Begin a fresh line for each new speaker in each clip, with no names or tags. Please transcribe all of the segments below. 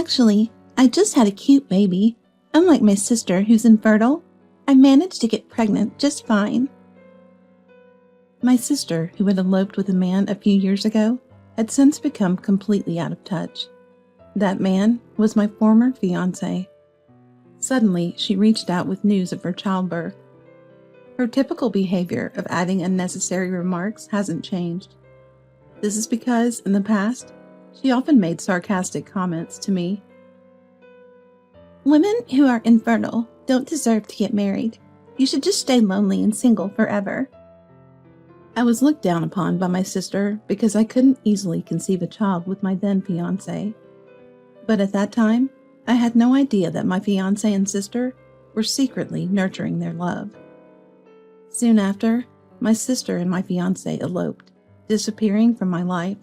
Actually, I just had a cute baby. Unlike my sister, who's infertile, I managed to get pregnant just fine. My sister, who had eloped with a man a few years ago, had since become completely out of touch. That man was my former fiancé. Suddenly, she reached out with news of her childbirth. Her typical behavior of adding unnecessary remarks hasn't changed. This is because, in the past, she often made sarcastic comments to me. Women who are infertile don't deserve to get married. You should just stay lonely and single forever. I was looked down upon by my sister because I couldn't easily conceive a child with my then fiancé. But at that time, I had no idea that my fiancé and sister were secretly nurturing their love. Soon after, my sister and my fiancé eloped, disappearing from my life.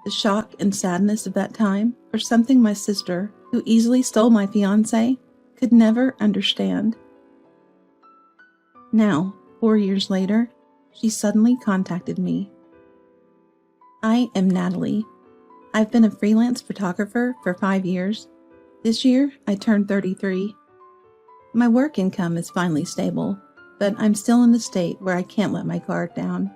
The shock and sadness of that time are something my sister, who easily stole my fiancé, could never understand. Now, 4 years later, she suddenly contacted me. I am Natalie. I've been a freelance photographer for 5 years. This year, I turned 33. My work income is finally stable, but I'm still in a state where I can't let my guard down.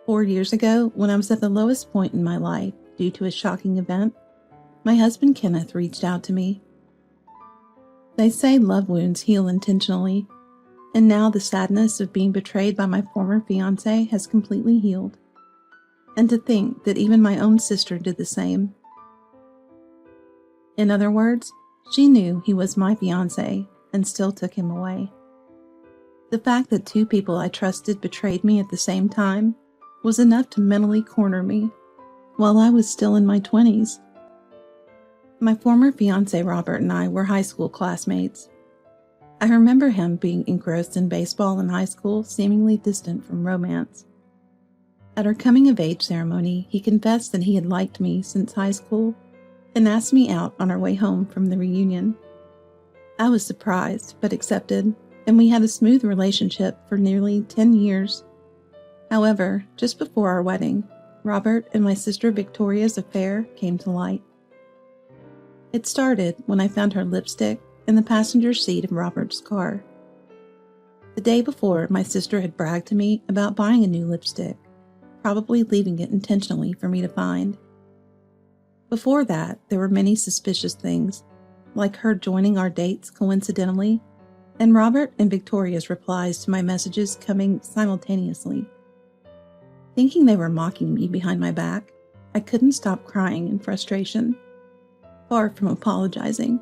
4 years ago, when I was at the lowest point in my life due to a shocking event, my husband Kenneth reached out to me. They say love wounds heal intentionally, and now the sadness of being betrayed by my former fiancé has completely healed. And to think that even my own sister did the same. In other words, she knew he was my fiancé and still took him away. The fact that two people I trusted betrayed me at the same time was enough to mentally corner me while I was still in my 20s. My former fiancé Robert and I were high school classmates. I remember him being engrossed in baseball in high school, seemingly distant from romance. At our coming-of-age ceremony, he confessed that he had liked me since high school and asked me out on our way home from the reunion. I was surprised, but accepted, and we had a smooth relationship for nearly 10 years. However, just before our wedding, Robert and my sister Victoria's affair came to light. It started when I found her lipstick in the passenger seat of Robert's car. The day before, my sister had bragged to me about buying a new lipstick, probably leaving it intentionally for me to find. Before that, there were many suspicious things, like her joining our dates coincidentally, and Robert and Victoria's replies to my messages coming simultaneously. Thinking they were mocking me behind my back, I couldn't stop crying in frustration, far from apologizing.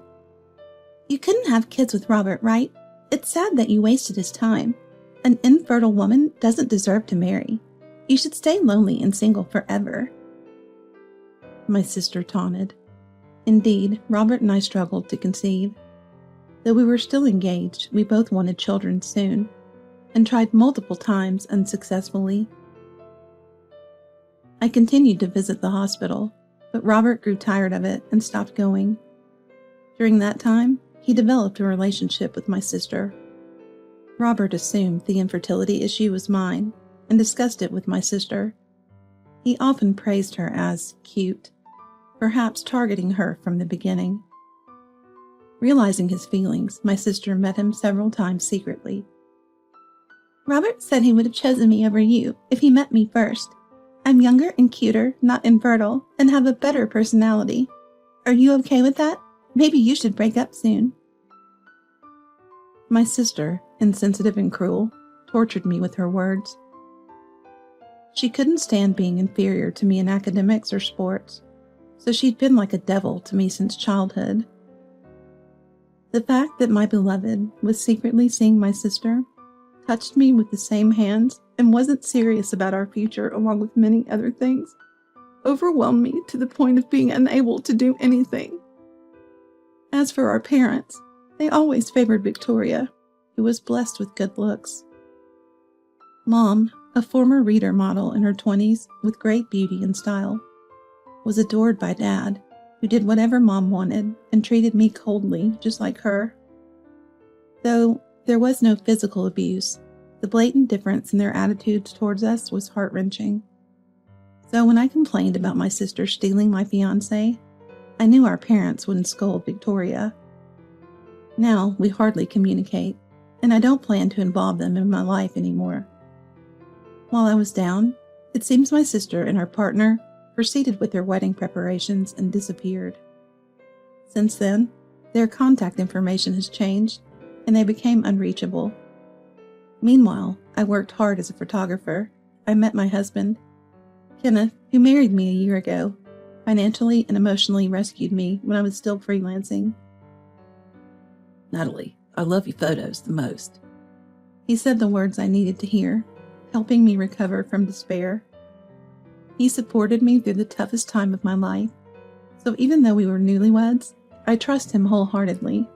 You couldn't have kids with Robert, right? It's sad that you wasted his time. An infertile woman doesn't deserve to marry. You should stay lonely and single forever. My sister taunted. Indeed, Robert and I struggled to conceive. Though we were still engaged, we both wanted children soon, and tried multiple times unsuccessfully. I continued to visit the hospital, but Robert grew tired of it and stopped going. During that time, he developed a relationship with my sister. Robert assumed the infertility issue was mine and discussed it with my sister. He often praised her as cute, perhaps targeting her from the beginning. Realizing his feelings, my sister met him several times secretly. Robert said he would have chosen me over you if he met me first. I'm younger and cuter, not infertile, and have a better personality. Are you okay with that? Maybe you should break up soon. My sister, insensitive and cruel, tortured me with her words. She couldn't stand being inferior to me in academics or sports, so she'd been like a devil to me since childhood. The fact that my beloved was secretly seeing my sister, touched me with the same hands, and wasn't serious about our future along with many other things, overwhelmed me to the point of being unable to do anything. As for our parents, they always favored Victoria, who was blessed with good looks. Mom, a former reader model in her 20s with great beauty and style, was adored by Dad, who did whatever Mom wanted and treated me coldly, just like her. Though there was no physical abuse, the blatant difference in their attitudes towards us was heart-wrenching. So when I complained about my sister stealing my fiancé, I knew our parents wouldn't scold Victoria. Now we hardly communicate, and I don't plan to involve them in my life anymore. While I was down, it seems my sister and her partner proceeded with their wedding preparations and disappeared. Since then, their contact information has changed, and they became unreachable. Meanwhile, I worked hard as a photographer. I met my husband, Kenneth, who married me a year ago, financially and emotionally rescued me when I was still freelancing.
Natalie, I love your photos the most.
He said the words I needed to hear, helping me recover from despair. He supported me through the toughest time of my life, so even though we were newlyweds, I trust him wholeheartedly.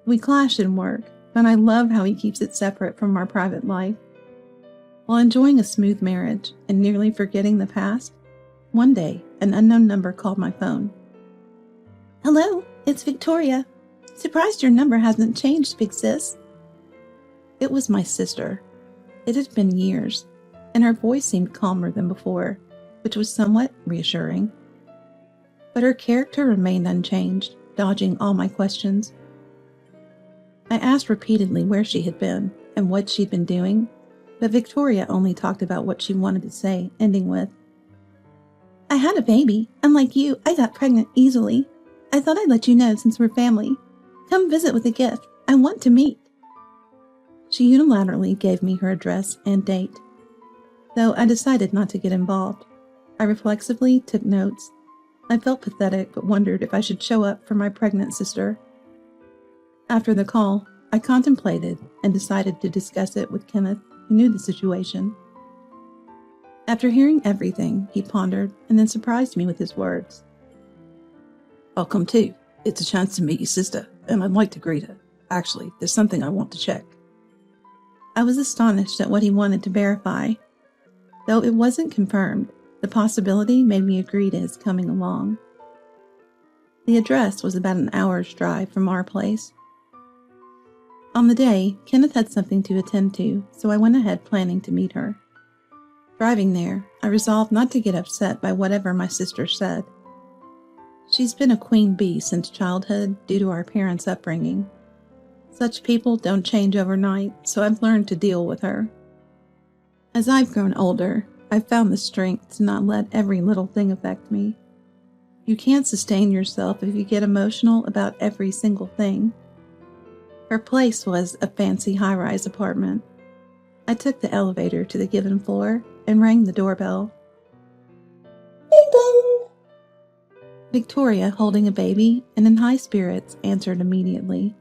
We clash in work, but I love how he keeps it separate from our private life. While enjoying a smooth marriage and nearly forgetting the past, one day an unknown number called my phone. "Hello, it's Victoria. Surprised your number hasn't changed, big sis." It was my sister. It had been years, and her voice seemed calmer than before, which was somewhat reassuring. But her character remained unchanged, dodging all my questions. I asked repeatedly where she had been and what she'd been doing, but Victoria only talked about what she wanted to say, ending with, "I had a baby. Unlike you, I got pregnant easily. I thought I'd let you know since we're family. Come visit with a gift. I want to meet." She unilaterally gave me her address and date. Though I decided not to get involved, I reflexively took notes. I felt pathetic but wondered if I should show up for my pregnant sister. After the call, I contemplated and decided to discuss it with Kenneth, who knew the situation. After hearing everything, he pondered and then surprised me with his words.
"I'll come too. It's a chance to meet your sister, and I'd like to greet her. Actually, there's something I want to check."
I was astonished at what he wanted to verify. Though it wasn't confirmed, the possibility made me agree to his coming along. The address was about an hour's drive from our place. On the day, Kenneth had something to attend to, so I went ahead planning to meet her. Driving there, I resolved not to get upset by whatever my sister said. She's been a queen bee since childhood due to our parents' upbringing. Such people don't change overnight, so I've learned to deal with her. As I've grown older, I've found the strength to not let every little thing affect me. You can't sustain yourself if you get emotional about every single thing. Her place was a fancy high-rise apartment. I took the elevator to the given floor and rang the doorbell. "Ding dong!" Victoria, holding a baby and in high spirits, answered immediately.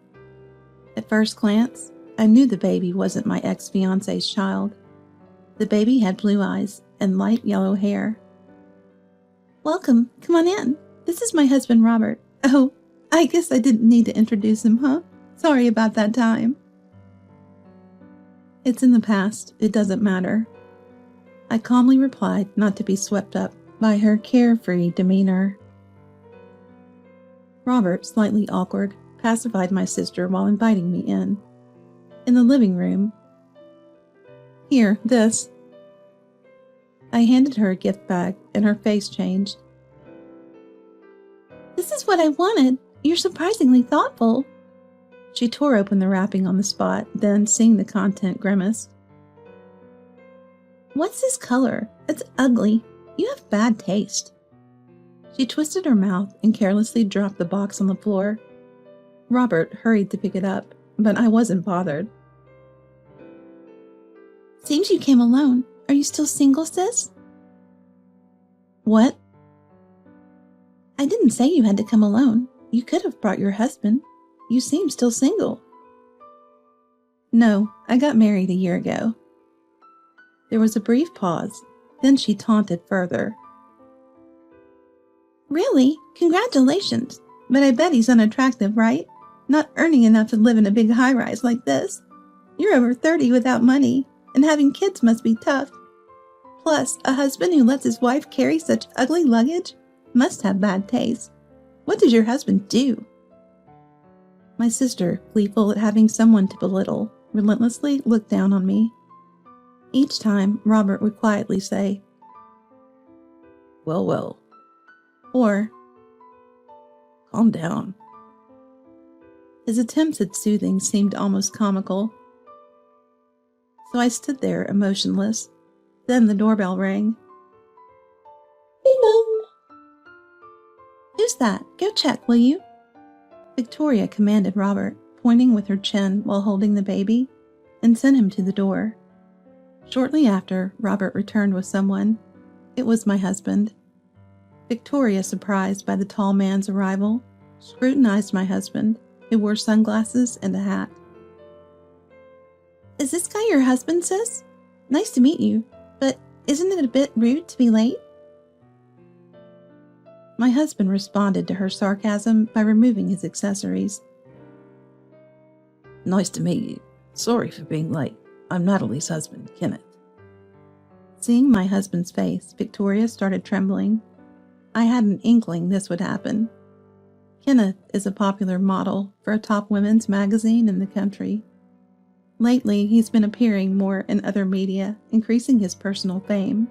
At first glance, I knew the baby wasn't my ex-fiancé's child. The baby had blue eyes and light yellow hair. "Welcome, come on in. This is my husband, Robert. Oh, I guess I didn't need to introduce him, huh? Sorry about that time." "It's in the past. It doesn't matter." I calmly replied, not to be swept up by her carefree demeanor. Robert, slightly awkward, pacified my sister while inviting me in. In the living room, "Here, this." I handed her a gift bag, and her face changed. "This is what I wanted. You're surprisingly thoughtful." She tore open the wrapping on the spot, then, seeing the content, grimaced. "What's this color? It's ugly. You have bad taste." She twisted her mouth and carelessly dropped the box on the floor. Robert hurried to pick it up, but I wasn't bothered. "Seems you came alone. Are you still single, sis?" "What?" "I didn't say you had to come alone. You could have brought your husband. You seem still single." "No, I got married a year ago." There was a brief pause, then she taunted further. "Really? Congratulations. But I bet he's unattractive, right? Not earning enough to live in a big high-rise like this. You're over 30 without money, and having kids must be tough. Plus, a husband who lets his wife carry such ugly luggage must have bad taste. What does your husband do?" My sister, gleeful at having someone to belittle, relentlessly looked down on me. Each time, Robert would quietly say,
Well,
or,
calm down.
His attempts at soothing seemed almost comical. So I stood there emotionless. Then the doorbell rang.
Ding dong.
Who's that? Go check, will you? Victoria commanded Robert, pointing with her chin while holding the baby, and sent him to the door. Shortly after, Robert returned with someone. It was my husband. Victoria, surprised by the tall man's arrival, scrutinized my husband, who wore sunglasses and a hat. Is this guy your husband, sis? Nice to meet you, but isn't it a bit rude to be late? My husband responded to her sarcasm by removing his accessories.
Nice to meet you. Sorry for being late. I'm Natalie's husband, Kenneth.
Seeing my husband's face, Victoria started trembling. I had an inkling this would happen. Kenneth is a popular model for a top women's magazine in the country. Lately, he's been appearing more in other media, increasing his personal fame.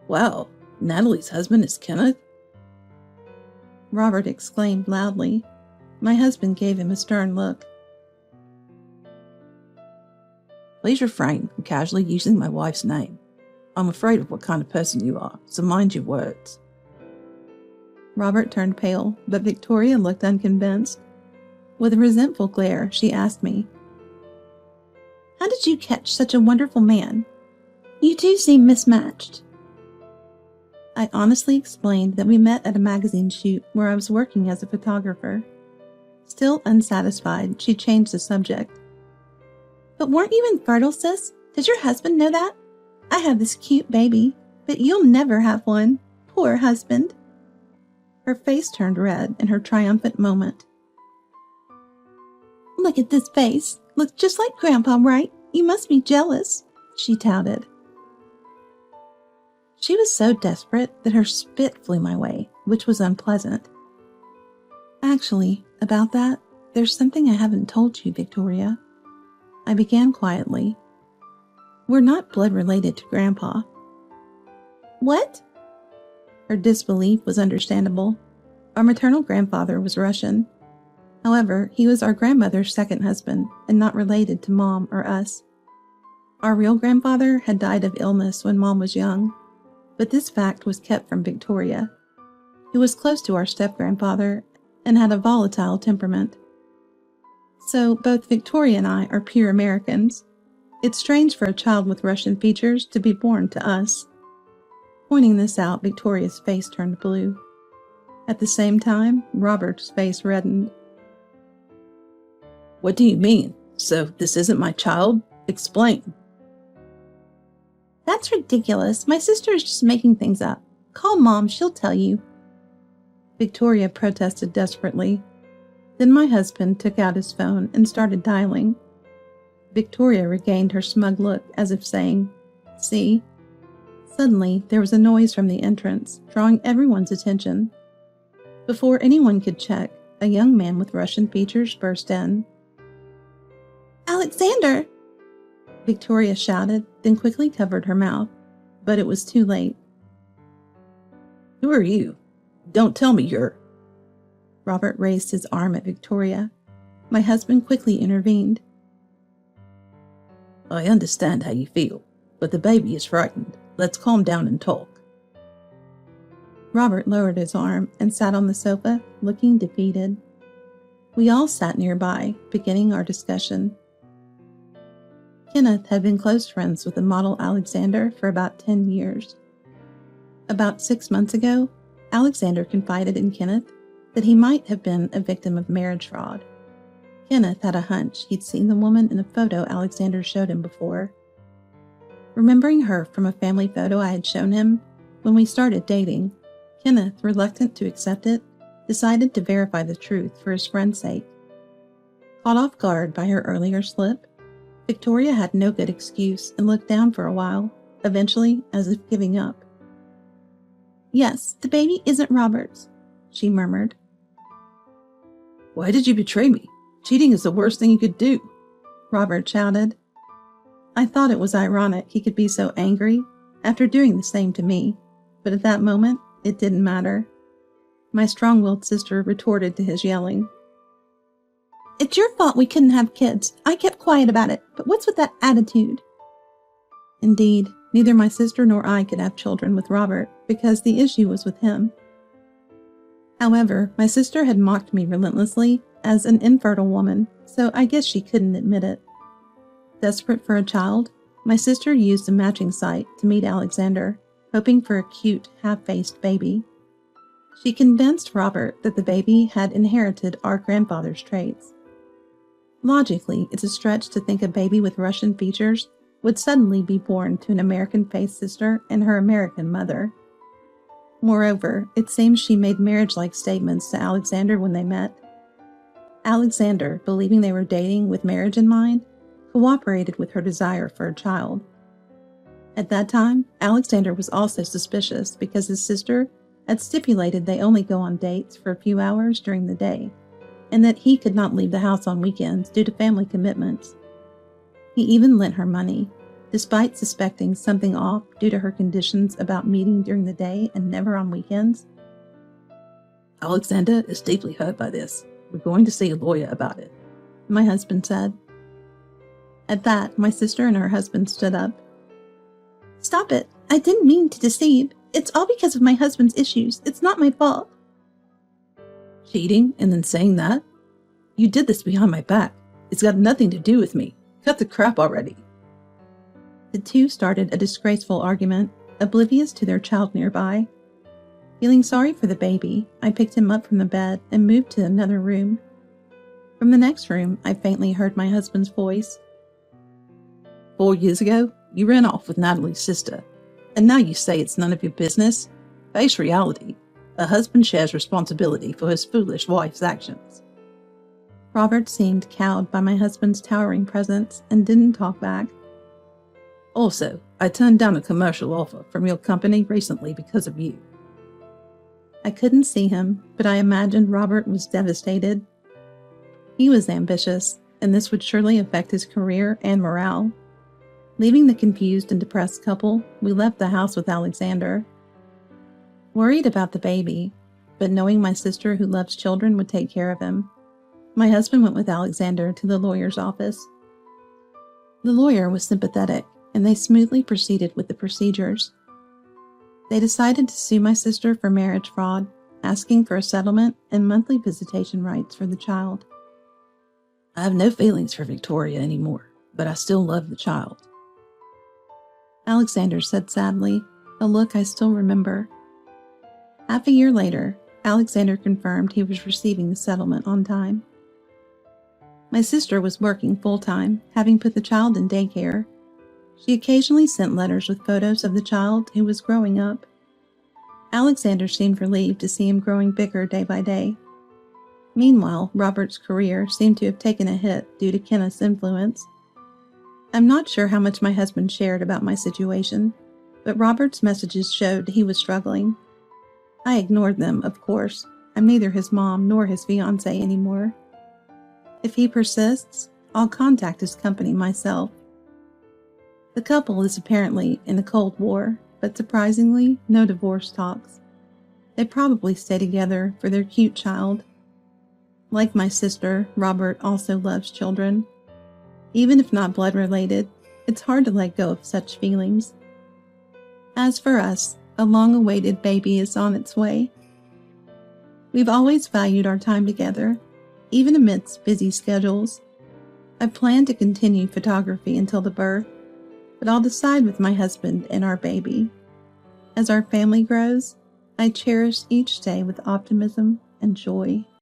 Wow, Natalie's husband is Kenneth?
Robert exclaimed loudly. My husband gave him a stern look.
Please refrain from casually using my wife's name. I'm afraid of what kind of person you are, so mind your words.
Robert turned pale, but Victoria looked unconvinced. With a resentful glare, she asked me, How did you catch such a wonderful man? You two seem mismatched. I honestly explained that we met at a magazine shoot where I was working as a photographer. Still unsatisfied, she changed the subject. But weren't you infertile, sis? Did your husband know that? I have this cute baby, but you'll never have one. Poor husband. Her face turned red in her triumphant moment. Look at this face. Looks just like Grandpa, right? You must be jealous, she touted. She was so desperate that her spit flew my way, which was unpleasant. Actually, about that, there's something I haven't told you, Victoria. I began quietly. We're not blood related to Grandpa. What? Her disbelief was understandable. Our maternal grandfather was Russian. However, he was our grandmother's second husband and not related to Mom or us. Our real grandfather had died of illness when Mom was young, but this fact was kept from Victoria, who was close to our step-grandfather and had a volatile temperament. So both Victoria and I are pure Americans. It's strange for a child with Russian features to be born to us. Pointing this out, Victoria's face turned blue. At the same time, Robert's face reddened.
What do you mean? So this isn't my child? Explain.
That's ridiculous. My sister is just making things up. Call Mom, she'll tell you. Victoria protested desperately. Then my husband took out his phone and started dialing. Victoria regained her smug look as if saying, See? Suddenly, there was a noise from the entrance, drawing everyone's attention. Before anyone could check, a young man with Russian features burst in. Alexander! Victoria shouted, then quickly covered her mouth, but it was too late.
Who are you? Don't tell me you're...
Robert raised his arm at Victoria. My husband quickly intervened.
I understand how you feel, but the baby is frightened. Let's calm down and talk.
Robert lowered his arm and sat on the sofa, looking defeated. We all sat nearby, beginning our discussion. Kenneth had been close friends with the model Alexander for about 10 years. About 6 months ago, Alexander confided in Kenneth that he might have been a victim of marriage fraud. Kenneth had a hunch he'd seen the woman in a photo Alexander showed him before. Remembering her from a family photo I had shown him when we started dating, Kenneth, reluctant to accept it, decided to verify the truth for his friend's sake. Caught off guard by her earlier slip, Victoria had no good excuse and looked down for a while, eventually as if giving up. Yes, the baby isn't Robert's, she murmured.
Why did you betray me? Cheating is the worst thing you could do,
Robert shouted. I thought it was ironic he could be so angry after doing the same to me, but at that moment, it didn't matter. My strong-willed sister retorted to his yelling.
It's your fault we couldn't have kids. I kept quiet about it, but what's with that attitude?
Indeed, neither my sister nor I could have children with Robert because the issue was with him. However, my sister had mocked me relentlessly as an infertile woman, so I guess she couldn't admit it. Desperate for a child, my sister used a matching site to meet Alexander, hoping for a cute, half-faced baby. She convinced Robert that the baby had inherited our grandfather's traits. Logically, it's a stretch to think a baby with Russian features would suddenly be born to an American-faced sister and her American mother. Moreover, it seems she made marriage-like statements to Alexander when they met. Alexander, believing they were dating with marriage in mind, cooperated with her desire for a child. At that time, Alexander was also suspicious because his sister had stipulated they only go on dates for a few hours during the day, and that he could not leave the house on weekends due to family commitments. He even lent her money, despite suspecting something off due to her conditions about meeting during the day and never on weekends.
Alexander is deeply hurt by this. We're going to see a lawyer about it,
my husband said. At that, my sister and her husband stood up.
Stop it. I didn't mean to deceive. It's all because of my husband's issues. It's not my fault.
Cheating and then saying that? You did this behind my back. It's got nothing to do with me. Cut the crap already.
The two started a disgraceful argument, oblivious to their child nearby. Feeling sorry for the baby, I picked him up from the bed and moved to another room. From the next room, I faintly heard my husband's voice.
4 years ago, you ran off with Natalie's sister, and now you say it's none of your business? Face reality. A husband shares responsibility for his foolish wife's actions.
Robert seemed cowed by my husband's towering presence and didn't talk back.
Also, I turned down a commercial offer from your company recently because of you.
I couldn't see him, but I imagined Robert was devastated. He was ambitious, and this would surely affect his career and morale. Leaving the confused and depressed couple, we left the house with Alexander. Worried about the baby, but knowing my sister who loves children would take care of him, my husband went with Alexander to the lawyer's office. The lawyer was sympathetic, and they smoothly proceeded with the procedures. They decided to sue my sister for marriage fraud, asking for a settlement and monthly visitation rights for the child.
I have no feelings for Victoria anymore, but I still love the child,
Alexander said sadly, a look I still remember. Half a year later, Alexander confirmed he was receiving the settlement on time. My sister was working full-time, having put the child in daycare. She occasionally sent letters with photos of the child who was growing up. Alexander seemed relieved to see him growing bigger day by day. Meanwhile, Robert's career seemed to have taken a hit due to Kenneth's influence. I'm not sure how much my husband shared about my situation, but Robert's messages showed he was struggling. I ignored them, of course. I'm neither his mom nor his fiancé anymore. If he persists, I'll contact his company myself. The couple is apparently in a Cold War, but surprisingly, no divorce talks. They probably stay together for their cute child. Like my sister, Robert also loves children. Even if not blood-related, it's hard to let go of such feelings. As for us, a long-awaited baby is on its way. We've always valued our time together, even amidst busy schedules. I plan to continue photography until the birth, but I'll decide with my husband and our baby. As our family grows, I cherish each day with optimism and joy.